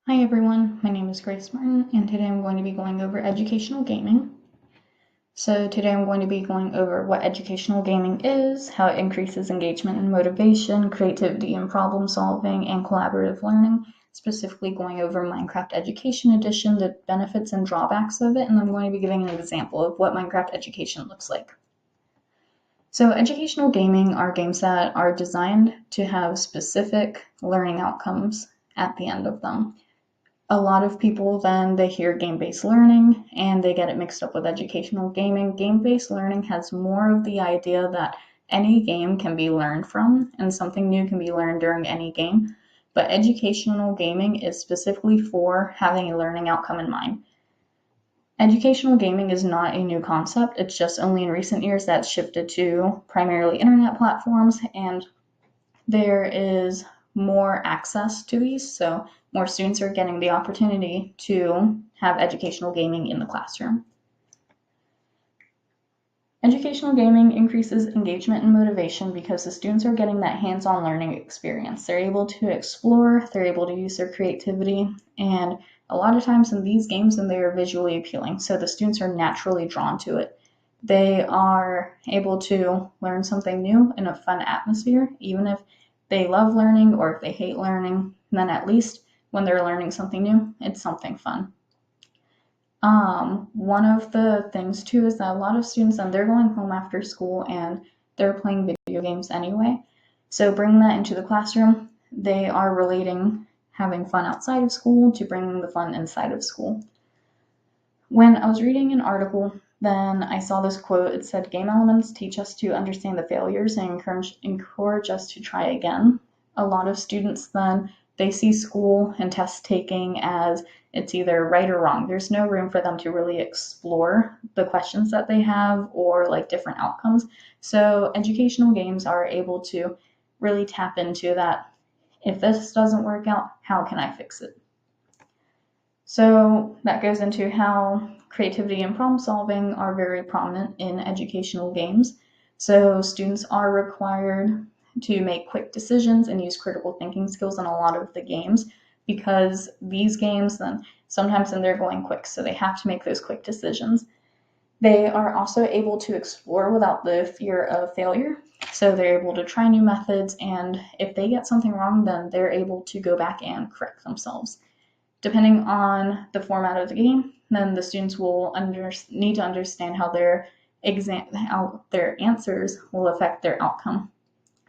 Hi everyone, my name is Grace Martin, and today I'm going to be going over educational gaming. So today I'm going to be going over what educational gaming is, how it increases engagement and motivation, creativity and problem solving, and collaborative learning, specifically going over Minecraft Education Edition, the benefits and drawbacks of it, and I'm going to be giving an example of what Minecraft Education looks like. So educational gaming are games that are designed to have specific learning outcomes at the end of them. A lot of people then they hear game-based learning and they get it mixed up with educational gaming. Game-based learning has more of the idea that any game can be learned from and something new can be learned during any game. But educational gaming is specifically for having a learning outcome in mind. Educational gaming is not a new concept. It's just only in recent years that's shifted to primarily internet platforms, and there is more access to these, so more students are getting the opportunity to have educational gaming in the classroom. Educational gaming increases engagement and motivation because the students are getting that hands-on learning experience. They're able to explore, they're able to use their creativity, and a lot of times in these games, they are visually appealing, so the students are naturally drawn to it. They are able to learn something new in a fun atmosphere, even if they love learning or if they hate learning, then at least when they're learning something new, it's something fun. One of the things too is that a lot of students, and they're going home after school and they're playing video games anyway. So bringing that into the classroom, they are relating having fun outside of school to bringing the fun inside of school. When I was reading an article, then I saw this quote. It said, "Game elements teach us to understand the failures and encourage us to try again." A lot of students then, they see school and test taking as it's either right or wrong. There's no room for them to really explore the questions that they have or like different outcomes. So educational games are able to really tap into that. If this doesn't work out, how can I fix it? So that goes into how creativity and problem solving are very prominent in educational games. So students are required to make quick decisions and use critical thinking skills in a lot of the games, because these games then sometimes they're going quick, so they have to make those quick decisions. They are also able to explore without the fear of failure. So they're able to try new methods, and if they get something wrong, then they're able to go back and correct themselves. Depending on the format of the game, then the students will need to understand how how their answers will affect their outcome.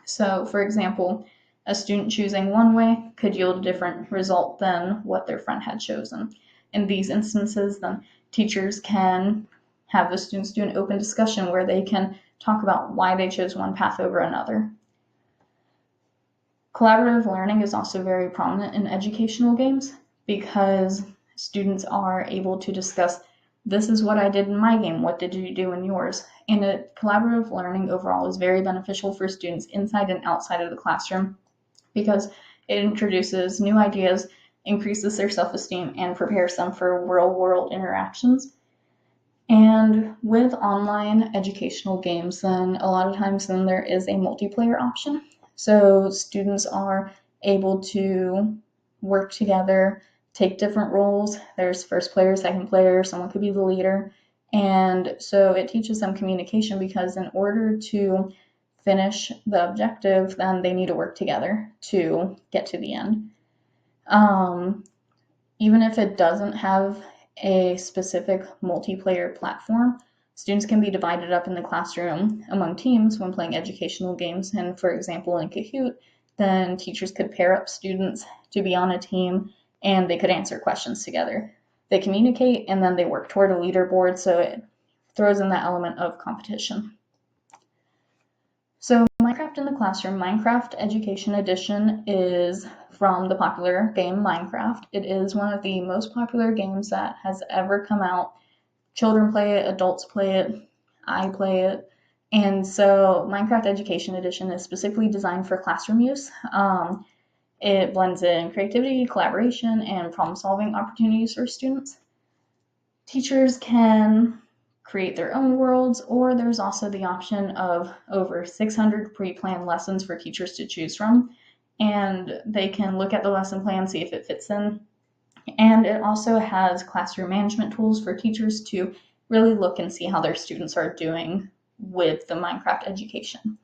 So, for example, a student choosing one way could yield a different result than what their friend had chosen. In these instances, then teachers can have the students do an open discussion where they can talk about why they chose one path over another. Collaborative learning is also very prominent in educational games because students are able to discuss, this is what I did in my game, what did you do in yours? And collaborative learning overall is very beneficial for students inside and outside of the classroom because it introduces new ideas, increases their self-esteem, and prepares them for real-world interactions. And with online educational games, then a lot of times then there is a multiplayer option. So students are able to work together, take different roles. There's first player, second player, someone could be the leader. And so it teaches them communication because in order to finish the objective, then they need to work together to get to the end. Even if it doesn't have a specific multiplayer platform, students can be divided up in the classroom among teams when playing educational games. And for example, in Kahoot, then teachers could pair up students to be on a team and they could answer questions together. They communicate and then they work toward a leaderboard, so it throws in that element of competition. So Minecraft in the Classroom, Minecraft Education Edition is from the popular game Minecraft. It is one of the most popular games that has ever come out. Children play it, adults play it, I play it. And so Minecraft Education Edition is specifically designed for classroom use. It blends in creativity, collaboration, and problem-solving opportunities for students. Teachers can create their own worlds, or there's also the option of over 600 pre-planned lessons for teachers to choose from, and they can look at the lesson plan, see if it fits in And it also has classroom management tools for teachers to really look and see how their students are doing with the Minecraft education.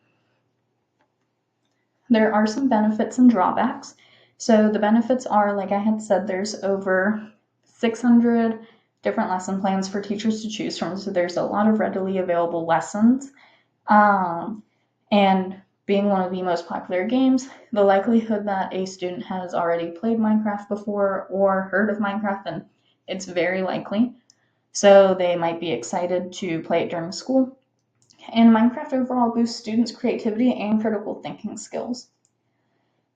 There are some benefits and drawbacks. So the benefits are, like I had said, there's over 600 different lesson plans for teachers to choose from. So there's a lot of readily available lessons. And being one of the most popular games, the likelihood that a student has already played Minecraft before or heard of Minecraft, then it's very likely. So they might be excited to play it during school. And Minecraft overall boosts students' creativity and critical thinking skills.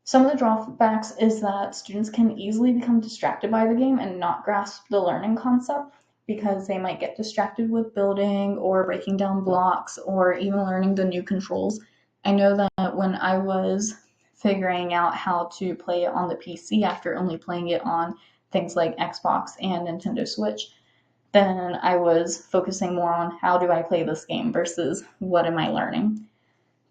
Some of the drawbacks is that students can easily become distracted by the game and not grasp the learning concept because they might get distracted with building or breaking down blocks or even learning the new controls. I know that when I was figuring out how to play it on the PC after only playing it on things like Xbox and Nintendo Switch, then I was focusing more on how do I play this game versus what am I learning.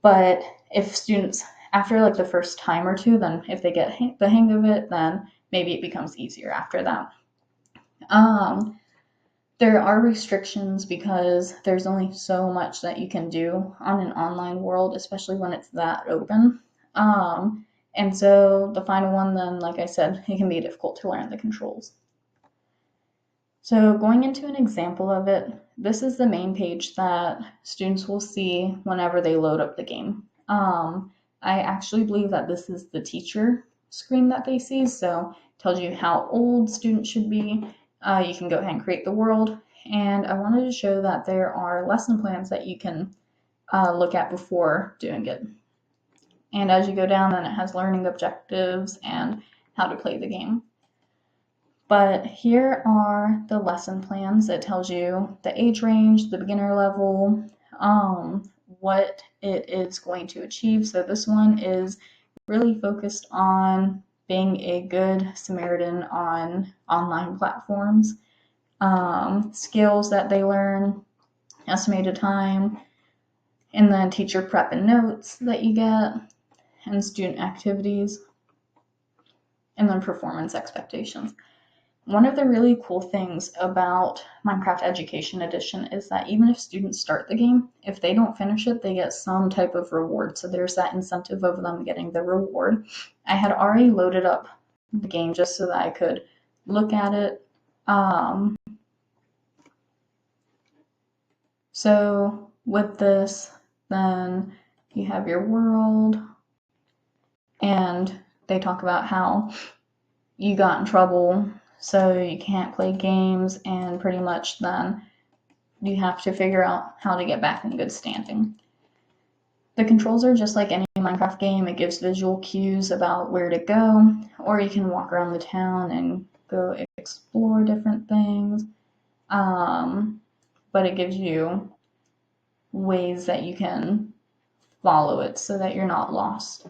But if students, after like the first time or two, then if they get the hang of it, then maybe it becomes easier after that. There are restrictions because there's only so much that you can do on an online world, especially when it's that open. And so the final one, then, like I said, it can be difficult to learn the controls. So going into an example of it, this is the main page that students will see whenever they load up the game. I actually believe that this is the teacher screen that they see, so it tells you how old students should be. You can go ahead and create the world, and I wanted to show that there are lesson plans that you can look at before doing it. And as you go down, then it has learning objectives and how to play the game. But here are the lesson plans. It tells you the age range, the beginner level, what it is going to achieve. So this one is really focused on being a good Samaritan on online platforms, skills that they learn, estimated time, and then teacher prep and notes that you get, and student activities, and then performance expectations. One of the really cool things about Minecraft Education Edition is that even if students start the game, if they don't finish it, they get some type of reward. So there's that incentive of them getting the reward. I had already loaded up the game just so that I could look at it. So with this, then you have your world, and they talk about how you got in trouble, so you can't play games, and pretty much then you have to figure out how to get back in good standing. The controls are just like any Minecraft game. It gives visual cues about where to go, or you can walk around the town and go explore different things. But it gives you ways that you can follow it so that you're not lost.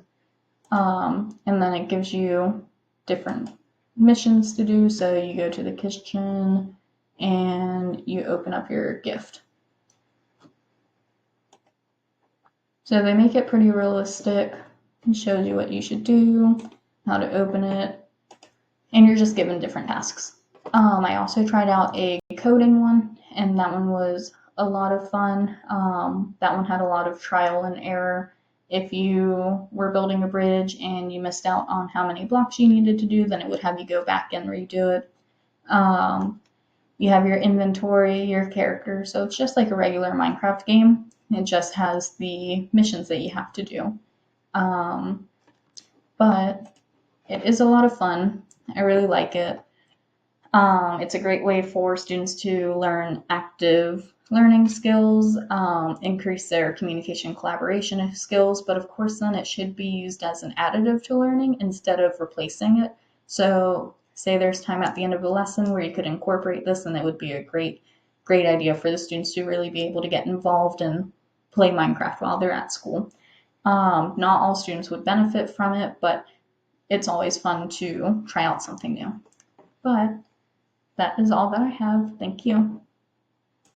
And then it gives you different missions to do. So you go to the kitchen and you open up your gift. So they make it pretty realistic. It shows you what you should do, how to open it, and you're just given different tasks. I also tried out a coding one, and that one was a lot of fun. That one had a lot of trial and error. If you were building a bridge and you missed out on how many blocks you needed to do, then it would have you go back and redo it. You have your inventory, your character, so it's just like a regular Minecraft game. It just has the missions that you have to do. But it is a lot of fun. I really like it. It's a great way for students to learn active learning skills, increase their communication collaboration skills, but of course then it should be used as an additive to learning instead of replacing it. So say there's time at the end of a lesson where you could incorporate this, and it would be a great idea for the students to really be able to get involved and play Minecraft while they're at school. Not all students would benefit from it, but it's always fun to try out something new. But that is all that I have. Thank you.